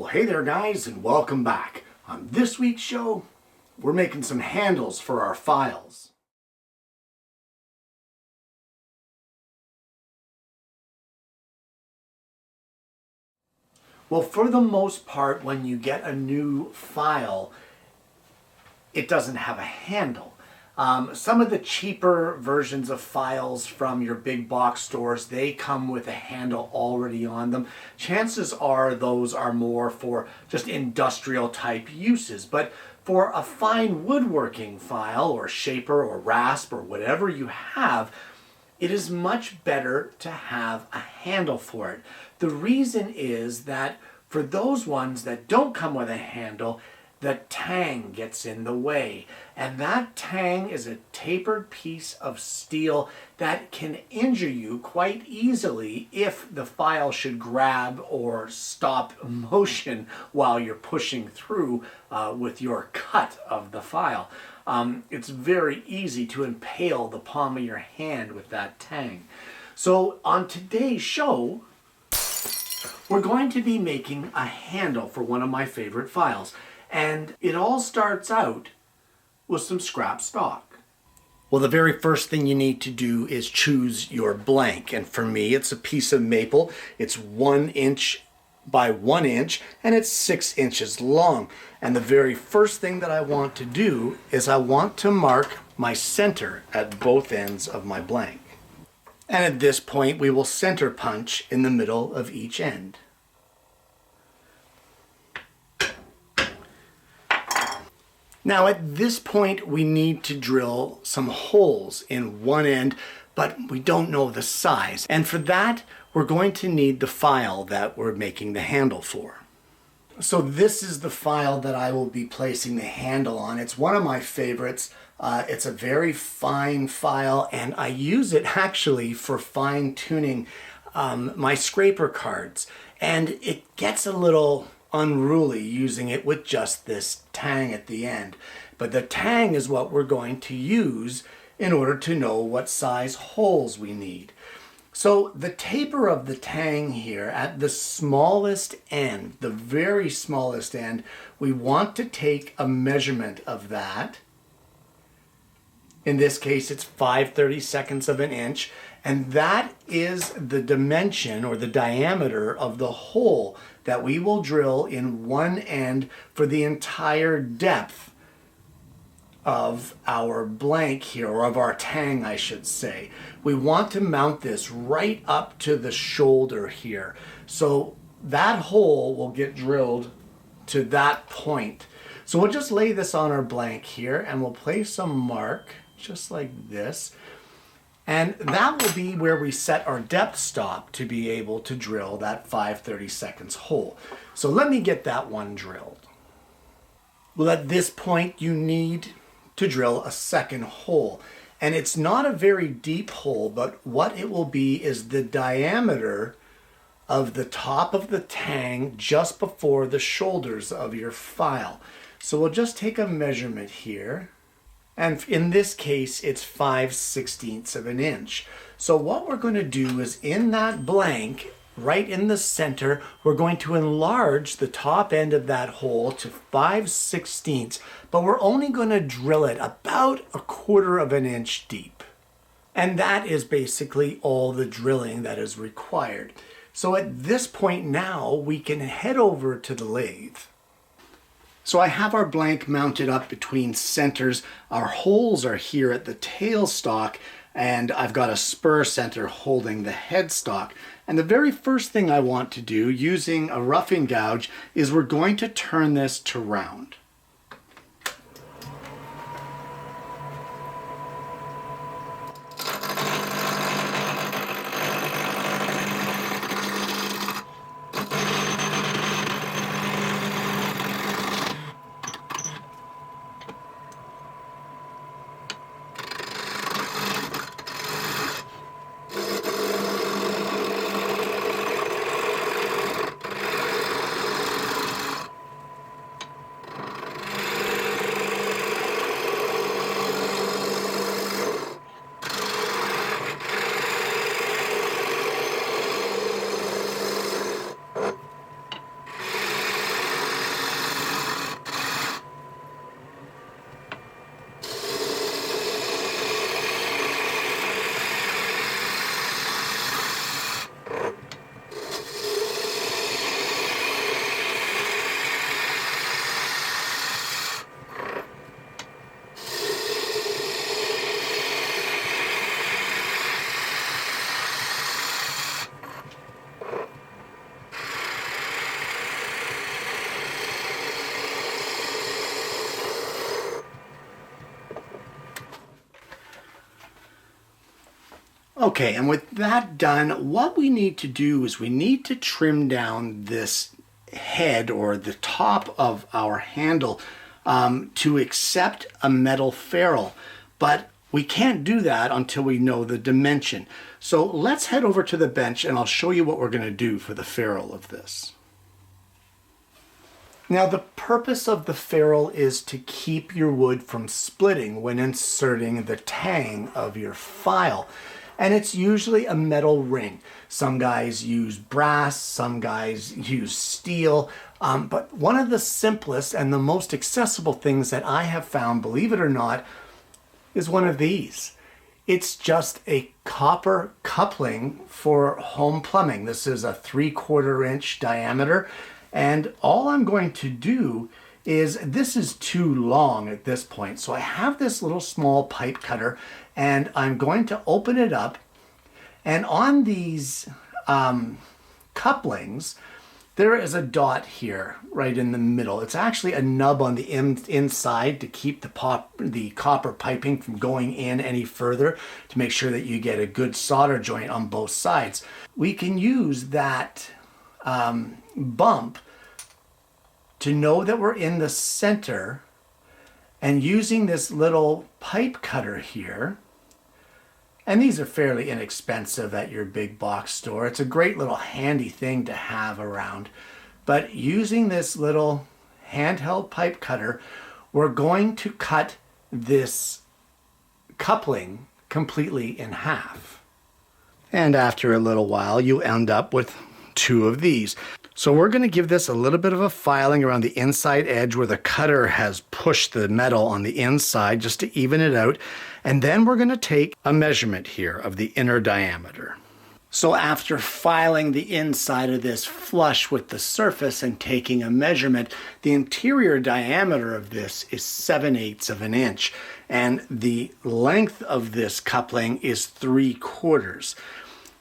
Well, hey there guys, and welcome back. On this week's show, we're making some handles for our files. Well, for the most part, when you get a new file, it doesn't have a handle. Some of the cheaper versions of files from your big box stores, they come with a handle already on them. Chances are those are more for just industrial type uses, but for a fine woodworking file or shaper or rasp or whatever you have, it is much better to have a handle for it. The reason is that for those ones that don't come with a handle, the tang gets in the way. And that tang is a tapered piece of steel that can injure you quite easily if the file should grab or stop motion while you're pushing through with your cut of the file. It's very easy to impale the palm of your hand with that tang. So on today's show, we're going to be making a handle for one of my favorite files. And it all starts out with some scrap stock. Well, the very first thing you need to do is choose your blank. And for me, it's a piece of maple. It's 1 inch by 1 inch, and it's 6 inches long. And the very first thing that I want to do is I want to mark my center at both ends of my blank. And at this point, we will center punch in the middle of each end. Now at this point we need to drill some holes in one end, but we don't know the size. And for that, we're going to need the file that we're making the handle for. So this is the file that I will be placing the handle on. It's one of my favorites. It's a very fine file, and I use it actually for fine tuning my scraper cards. And it gets a little unruly using it with just this tang at the end. But the tang is what we're going to use in order to know what size holes we need. So the taper of the tang here at the smallest end, the very smallest end, we want to take a measurement of that. In this case, it's 5/32 of an inch, and that is the dimension or the diameter of the hole that we will drill in one end for the entire depth of our blank here, or of our tang, I should say. We want to mount this right up to the shoulder here. So that hole will get drilled to that point. So we'll just lay this on our blank here, and we'll place a mark just like this. And that will be where we set our depth stop to be able to drill that 5/32 hole. So let me get that one drilled. Well, at this point you need to drill a second hole. And it's not a very deep hole, but what it will be is the diameter of the top of the tang just before the shoulders of your file. So we'll just take a measurement here. And in this case, it's 5/16 of an inch. So what we're going to do is in that blank, right in the center, we're going to enlarge the top end of that hole to 5/16, but we're only going to drill it about 1/4 of an inch deep. And that is basically all the drilling that is required. So at this point now, we can head over to the lathe. So I have our blank mounted up between centers. Our holes are here at the tailstock, and I've got a spur center holding the headstock. And the very first thing I want to do using a roughing gouge is we're going to turn this to round. Okay, and with that done, what we need to do is we need to trim down this head or the top of our handle to accept a metal ferrule. But we can't do that until we know the dimension. So let's head over to the bench and I'll show you what we're going to do for the ferrule of this. Now the purpose of the ferrule is to keep your wood from splitting when inserting the tang of your file. And it's usually a metal ring. Some guys use brass, some guys use steel, but one of the simplest and the most accessible things that I have found, believe it or not, is one of these. It's just a copper coupling for home plumbing. This is a 3/4 inch diameter, and all I'm going to do is, this is too long at this point, so I have this little small pipe cutter and I'm going to open it up, and on these couplings there is a dot here right in the middle. It's actually a nub on the inside to keep the copper piping from going in any further, to make sure that you get a good solder joint on both sides. We can use that bump to know that we're in the center, and using this little pipe cutter here, and these are fairly inexpensive at your big box store. It's a great little handy thing to have around. But using this little handheld pipe cutter, we're going to cut this coupling completely in half. And after a little while, you end up with two of these. So we're going to give this a little bit of a filing around the inside edge where the cutter has pushed the metal on the inside, just to even it out. And then we're going to take a measurement here of the inner diameter. So after filing the inside of this flush with the surface and taking a measurement, the interior diameter of this is 7/8 of an inch. And the length of this coupling is 3/4.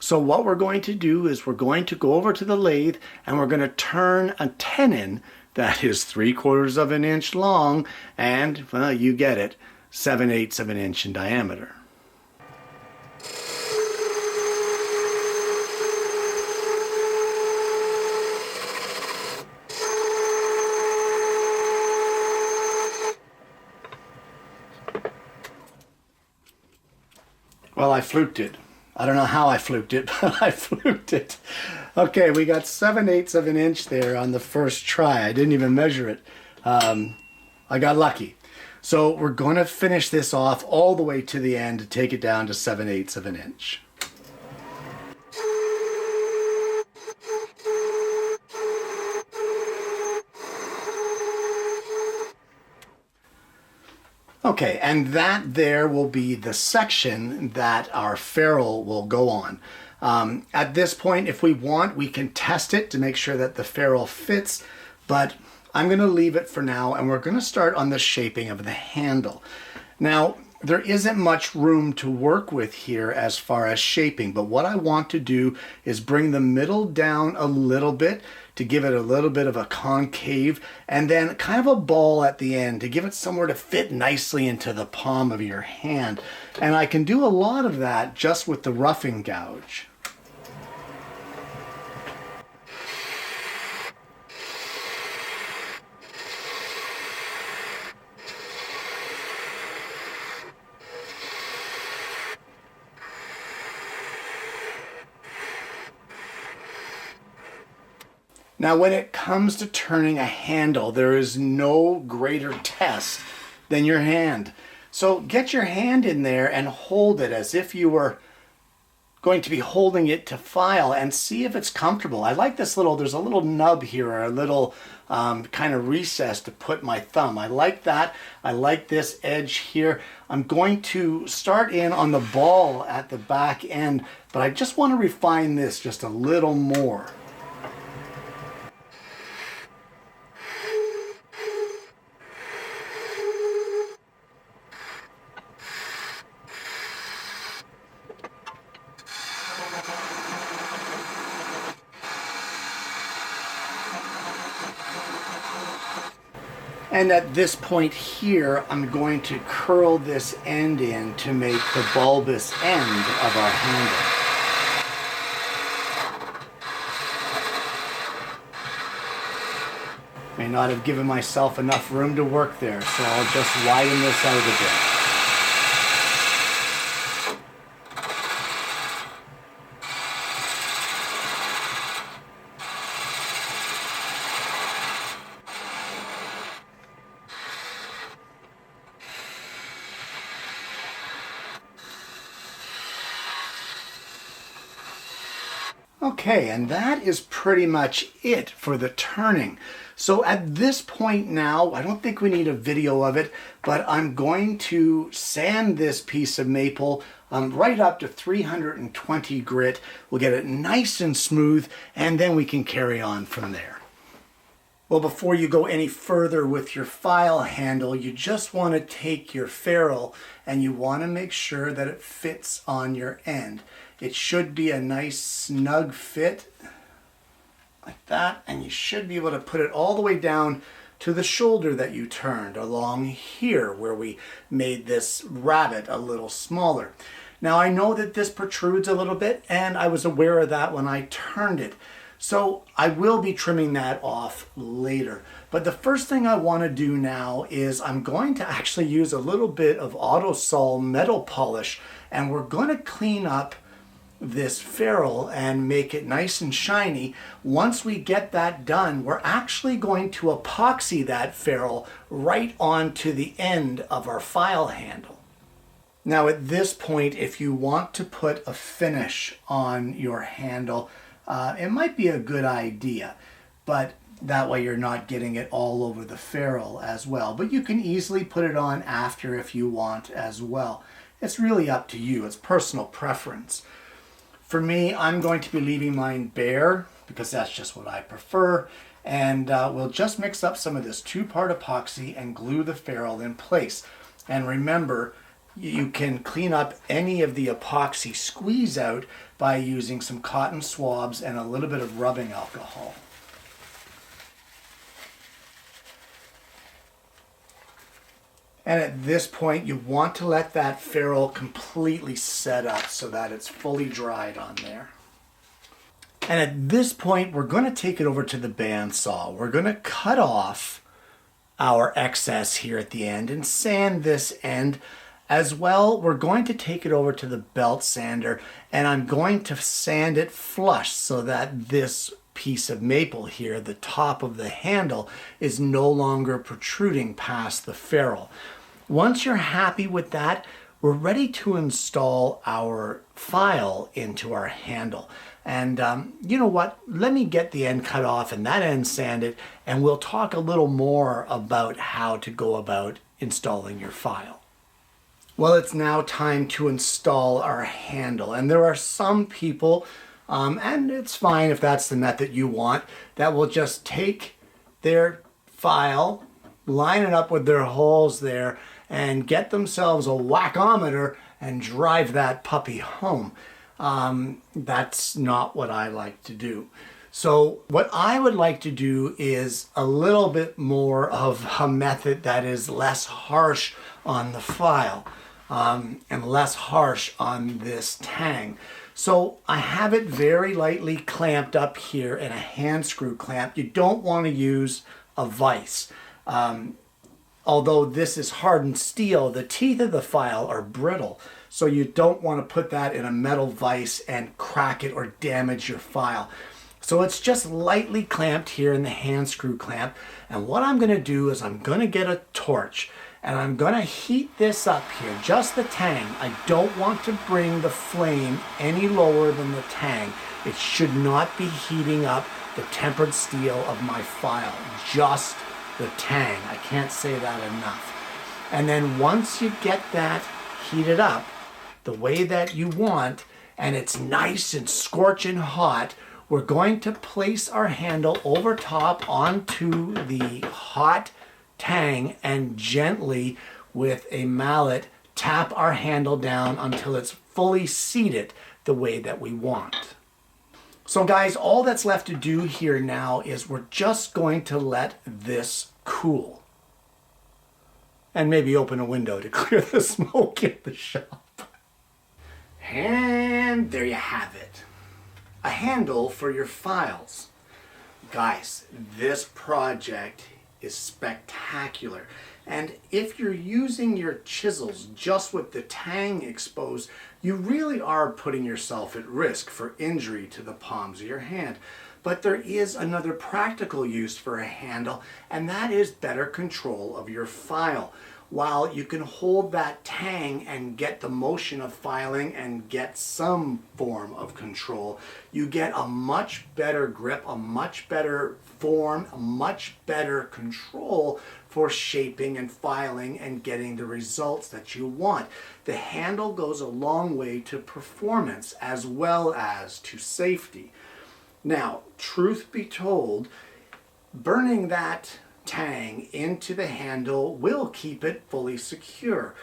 So what we're going to do is we're going to go over to the lathe and we're going to turn a tenon that is 3/4 of an inch long and, well, you get it, 7/8 of an inch in diameter. Well, I fluked it. I don't know how I fluked it, but I fluked it. Okay, we got 7/8 of an inch there on the first try. I didn't even measure it. I got lucky. So we're going to finish this off all the way to the end to take it down to 7/8 of an inch. Okay, and that there will be the section that our ferrule will go on. At this point, if we want, we can test it to make sure that the ferrule fits, but I'm going to leave it for now, and we're going to start on the shaping of the handle. Now, there isn't much room to work with here as far as shaping, but what I want to do is bring the middle down a little bit to give it a little bit of a concave, and then kind of a ball at the end to give it somewhere to fit nicely into the palm of your hand. And I can do a lot of that just with the roughing gouge. Now, when it comes to turning a handle, there is no greater test than your hand. So get your hand in there and hold it as if you were going to be holding it to file, and see if it's comfortable. I like this little, there's a little nub here, or a little kind of recess to put my thumb. I like that. I like this edge here. I'm going to start in on the ball at the back end, but I just want to refine this just a little more. And at this point here, I'm going to curl this end in to make the bulbous end of our handle. May not have given myself enough room to work there, so I'll just widen this out a bit. Okay, and that is pretty much it for the turning. So at this point now, I don't think we need a video of it, but I'm going to sand this piece of maple right up to 320 grit. We'll get it nice and smooth, and then we can carry on from there. Well, before you go any further with your file handle, you just want to take your ferrule and you want to make sure that it fits on your end. It should be a nice snug fit like that, and you should be able to put it all the way down to the shoulder that you turned along here where we made this rabbet a little smaller. Now I know that this protrudes a little bit, and I was aware of that when I turned it. So I will be trimming that off later. But the first thing I want to do now is I'm going to actually use a little bit of Autosol metal polish, and we're going to clean up this ferrule and make it nice and shiny. Once we get that done, we're actually going to epoxy that ferrule right onto the end of our file handle. Now at this point, if you want to put a finish on your handle, it might be a good idea, but that way you're not getting it all over the ferrule as well. But you can easily put it on after if you want as well. It's really up to you. It's personal preference. For me, I'm going to be leaving mine bare because that's just what I prefer. And we'll just mix up some of this 2-part epoxy and glue the ferrule in place. And remember, you can clean up any of the epoxy squeeze out by using some cotton swabs and a little bit of rubbing alcohol. And at this point, you want to let that ferrule completely set up so that it's fully dried on there. And at this point, we're going to take it over to the bandsaw. We're going to cut off our excess here at the end and sand this end. As well, we're going to take it over to the belt sander, and I'm going to sand it flush so that this piece of maple here, the top of the handle, is no longer protruding past the ferrule. Once you're happy with that, we're ready to install our file into our handle. And you know what? Let me get the end cut off and that end sanded, and we'll talk a little more about how to go about installing your file. Well, it's now time to install our handle, and there are some people, and it's fine if that's the method you want, that will just take their file, line it up with their holes there, and get themselves a whack-ometer and drive that puppy home. That's not what I like to do. So what I would like to do is a little bit more of a method that is less harsh on the file and less harsh on this tang. So I have it very lightly clamped up here in a hand screw clamp. You don't want to use a vise. Although this is hardened steel, the teeth of the file are brittle. So you don't want to put that in a metal vise and crack it or damage your file. So it's just lightly clamped here in the hand screw clamp. And what I'm going to do is I'm going to get a torch and I'm going to heat this up here, just the tang. I don't want to bring the flame any lower than the tang. It should not be heating up the tempered steel of my file, just the tang. I can't say that enough. And then once you get that heated up the way that you want, and it's nice and scorching hot, we're going to place our handle over top onto the hot tang and gently with a mallet tap our handle down until it's fully seated the way that we want. So guys, all that's left to do here now is we're just going to let this cool. And maybe open a window to clear the smoke in the shop. And there you have it. A handle for your files. Guys, this project is spectacular. And if you're using your chisels just with the tang exposed, you really are putting yourself at risk for injury to the palms of your hand. But there is another practical use for a handle, and that is better control of your file. While you can hold that tang and get the motion of filing and get some form of control, you get a much better grip, a much better form, a much better control for shaping and filing and getting the results that you want. The handle goes a long way to performance as well as to safety. Now, truth be told, burning that tang into the handle will keep it fully secure.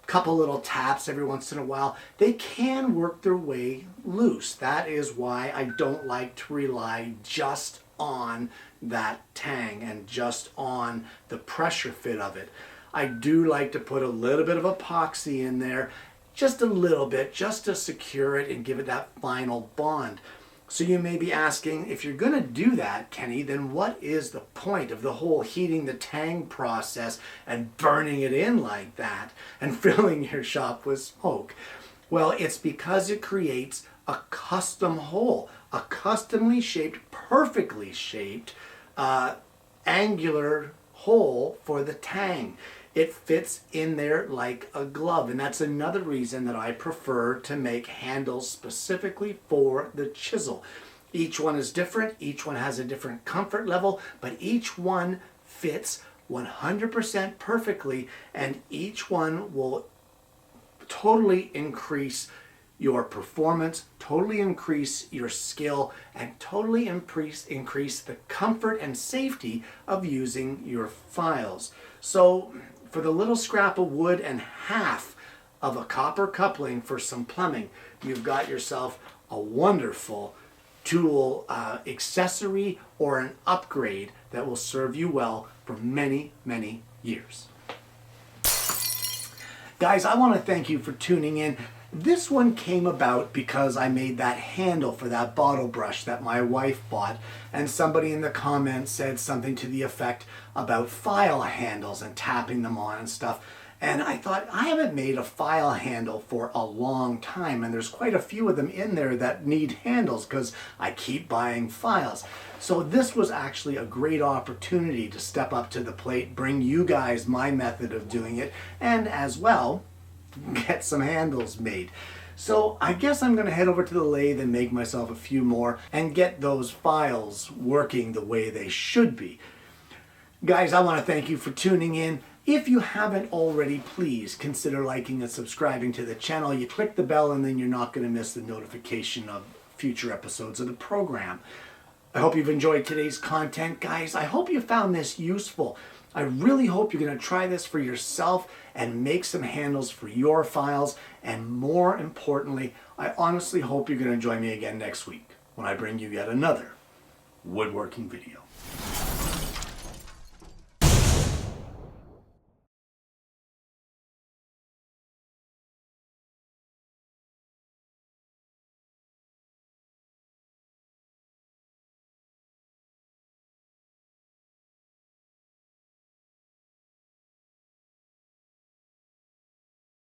Couple little taps every once in a while, they can work their way loose. That is why I don't like to rely just on that tang and just on the pressure fit of it. I do like to put a little bit of epoxy in there, just a little bit, just to secure it and give it that final bond. So you may be asking, if you're going to do that, Kenny, then what is the point of the whole heating the tang process and burning it in like that and filling your shop with smoke? Well, it's because it creates a custom hole, a customly shaped, perfectly shaped, angular hole for the tang. It fits in there like a glove, and that's another reason that I prefer to make handles specifically for the chisel. Each one is different, each one has a different comfort level, but each one fits 100% perfectly, and each one will totally increase your performance, totally increase your skill, and totally increase the comfort and safety of using your files. So for the little scrap of wood and half of a copper coupling for some plumbing, you've got yourself a wonderful tool accessory or an upgrade that will serve you well for many, many years. Guys, I want to thank you for tuning in. This one came about because I made that handle for that bottle brush that my wife bought, and somebody in the comments said something to the effect about file handles and tapping them on and stuff. And I thought, I haven't made a file handle for a long time, and there's quite a few of them in there that need handles because I keep buying files. So this was actually a great opportunity to step up to the plate, bring you guys my method of doing it, and as well, get some handles made. So I guess I'm going to head over to the lathe and make myself a few more and get those files working the way they should be. Guys, I want to thank you for tuning in. If you haven't already, please consider liking and subscribing to the channel. You click the bell and then you're not going to miss the notification of future episodes of the program. I hope you've enjoyed today's content, guys. I hope you found this useful. I really hope you're going to try this for yourself and make some handles for your files. And more importantly, I honestly hope you're going to join me again next week when I bring you yet another woodworking video.